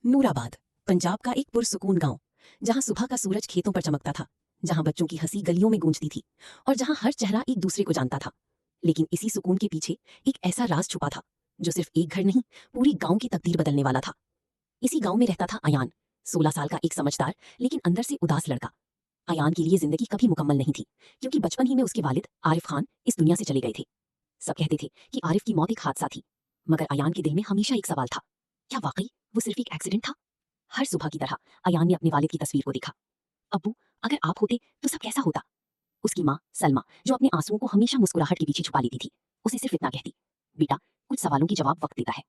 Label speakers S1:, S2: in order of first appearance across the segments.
S1: नूराबाद, पंजाब का एक पुरसुकून गांव, जहां सुबह का सूरज खेतों पर चमकता था, जहां बच्चों की हंसी गलियों में गूंजती थी और जहां हर चेहरा एक दूसरे को जानता था। लेकिन इसी सुकून के पीछे एक ऐसा राज छुपा था जो सिर्फ एक घर नहीं, पूरी गांव की तकदीर बदलने वाला था। इसी गांव में रहता था अयान, 16 साल का एक समझदार लेकिन अंदर से उदास लड़का। अयान के लिए जिंदगी कभी मुकम्मल नहीं थी, क्योंकि बचपन ही में उसके वालिद आरिफ खान इस दुनिया से चले गए थे। सब कहते थे कि आरिफ की मौत एक हादसा थी, मगर अयान के दिल में हमेशा एक सवाल था, क्या वाकई वो सिर्फ एक एक्सीडेंट था? हर सुबह की तरह अयान ने अपने वालिद की तस्वीर को देखा। अब्बू, अगर आप होते तो सब कैसा होता? उसकी माँ सलमा, जो अपने आंसुओं को हमेशा मुस्कुराहट के पीछे छुपा लेती थी, उसे सिर्फ इतना कहती, बेटा, कुछ सवालों के जवाब वक्त देता है।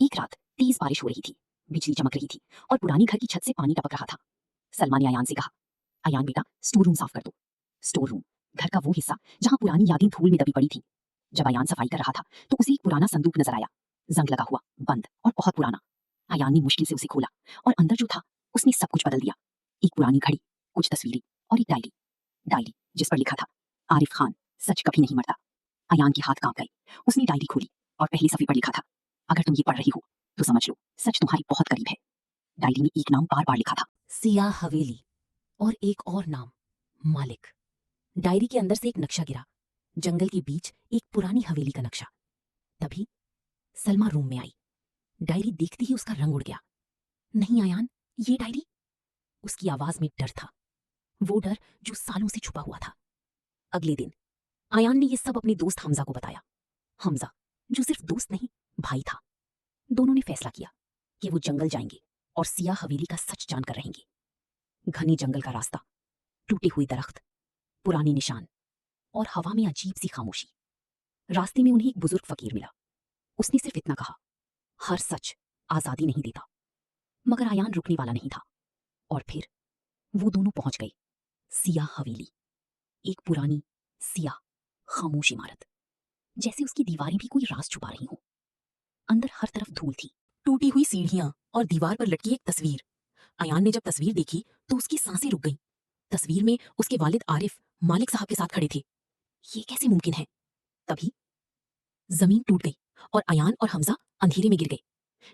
S1: एक रात तेज बारिश हो रही थी, बिजली चमक रही थी और पुरानी घर की छत से पानी टपक रहा था। सलमा ने अयान से कहा, अयान बेटा, स्टोर रूम साफ कर दो। स्टोर रूम, घर का वो हिस्सा जहां पुरानी यादें धूल में दबी पड़ी थी। जब अयान सफाई कर रहा था तो उसे एक पुराना संदूक नजर आया, जंग लगा हुआ, बंद और बहुत पुराना। अयान ने मुश्किल से उसे खोला और अंदर जो था उसने सब कुछ बदल दिया। एक पुरानी घड़ी, कुछ तस्वीरें और एक डायरी। डायरी जिस पर लिखा था, आरिफ खान, सच कभी नहीं मरता। अयान के हाथ कांप गए। उसने डायरी खोली और पहले सफे पर लिखा था, अगर तुम ये पढ़ रही हो तो समझ लो सच तुम्हारी बहुत करीब है। डायरी में एक नाम बार बार लिखा था,
S2: सिया हवेली, और एक और नाम, मालिक। डायरी के अंदर से एक नक्शा गिरा, जंगल के बीच एक पुरानी हवेली का नक्शा। तभी सलमा रूम में आई। डायरी देखते ही उसका रंग उड़ गया। नहीं अयान, ये डायरी। उसकी आवाज में डर था, वो डर जो सालों से छुपा हुआ था। अगले दिन अयान ने यह सब अपने दोस्त हमजा को बताया। हमजा, जो सिर्फ दोस्त नहीं, भाई था। दोनों ने फैसला किया कि वो जंगल जाएंगे और सिया हवेली का सच जानकर रहेंगे। घने जंगल का रास्ता, टूटे हुए दरख्त, पुराने निशान और हवा में अजीब सी खामोशी। रास्ते में उन्हें एक बुजुर्ग फकीर मिला। उसने सिर्फ इतना कहा, हर सच आजादी नहीं देता। मगर अयान रुकने वाला नहीं था। और फिर वो दोनों पहुंच गए सिया हवेली। एक पुरानी, सिया, खामोश इमारत, जैसे उसकी दीवारें भी कोई राज छुपा रही हों। अंदर हर तरफ धूल थी, टूटी हुई सीढ़ियां और दीवार पर लटकी एक तस्वीर। अयान ने जब तस्वीर देखी तो उसकी सांसें रुक गईं। तस्वीर में उसके वालिद आरिफ मालिक साहब के साथ खड़े थे। ये कैसे मुमकिन है? तभी जमीन टूट गई और अयान और हमजा अंधेरे में गिर गए।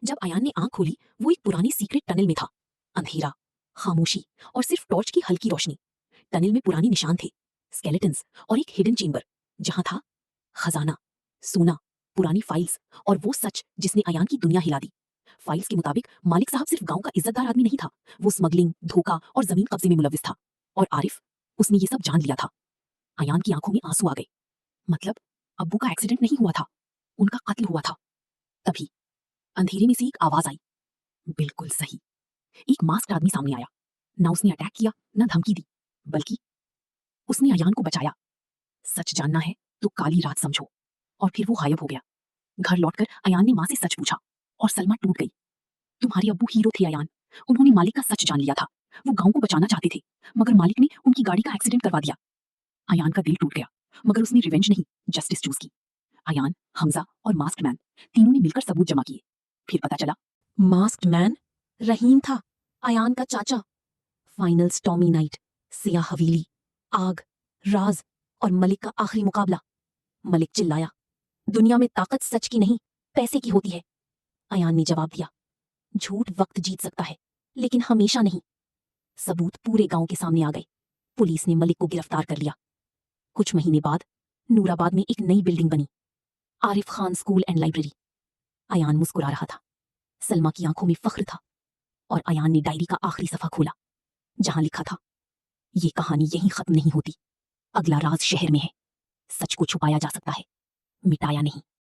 S2: जब अयान ने आंख खोली, वो एक पुरानी सीक्रेट टनल में था। अंधेरा, खामोशी और सिर्फ टॉर्च की हल्की रोशनी। टनल में पुराने निशान थे, स्केलेटन्स और एक हिडन चेंबर, जहां था खजाना, सोना, पुरानी फाइल्स और वो सच जिसने अयान की दुनिया हिला दी। फाइल्स के मुताबिक मालिक साहब सिर्फ गांव का इज्जतदार आदमी नहीं था, वो स्मगलिंग, धोखा और जमीन कब्जे में मुलविस था। और आरिफ, उसने ये सब जान लिया था। अयान की आंखों में आंसू आ गए। मतलब अब्बू का एक्सीडेंट नहीं हुआ था, उनका कत्ल हुआ था। तभी अंधेरे में से एक आवाज आई, बिल्कुल सही। एक मास्क आदमी सामने आया। ना उसने अटैक किया, ना धमकी दी, बल्कि उसने अयान को बचाया। सच जानना है तो काली रात समझो। और फिर वो गायब हो गया। घर लौटकर अयान ने मां से सच पूछा और सलमा टूट गई। तुम्हारे अब्बू हीरो थे अयान, उन्होंने मालिक का सच जान लिया था। वो गांव को बचाना चाहते थे, मगर मालिक ने उनकी गाड़ी का एक्सीडेंट करवा दिया। अयान का दिल टूट गया, मगर उसने रिवेंज नहीं, जस्टिस चूज की। अयान, हमजा और मास्क्ड मैन तीनों ने मिलकर सबूत जमा किए। फिर पता चला,
S1: मास्क्ड मैन रहीम था, अयान का चाचा। फाइनल स्टॉर्मी नाइट, सिया हवेली, आग, राज और मलिक का आखिरी मुकाबला। मलिक चिल्लाया, दुनिया में ताकत सच की नहीं, पैसे की होती है। अयान ने जवाब दिया, झूठ वक्त जीत सकता है, लेकिन हमेशा नहीं। सबूत पूरे गांव के सामने आ गए। पुलिस ने मलिक को गिरफ्तार कर लिया। कुछ महीने बाद नूराबाद में एक नई बिल्डिंग बनी, Arif Khan school and library. Ayaan मुस्कुरा रहा था, सलमा की आंखों में फख्र था। और अयान ने डायरी का आखिरी सफा खोला, जहां लिखा था, ये कहानी यहीं खत्म नहीं होती, अगला राज शहर में है। सच को छुपाया जा सकता है, मिटाया नहीं।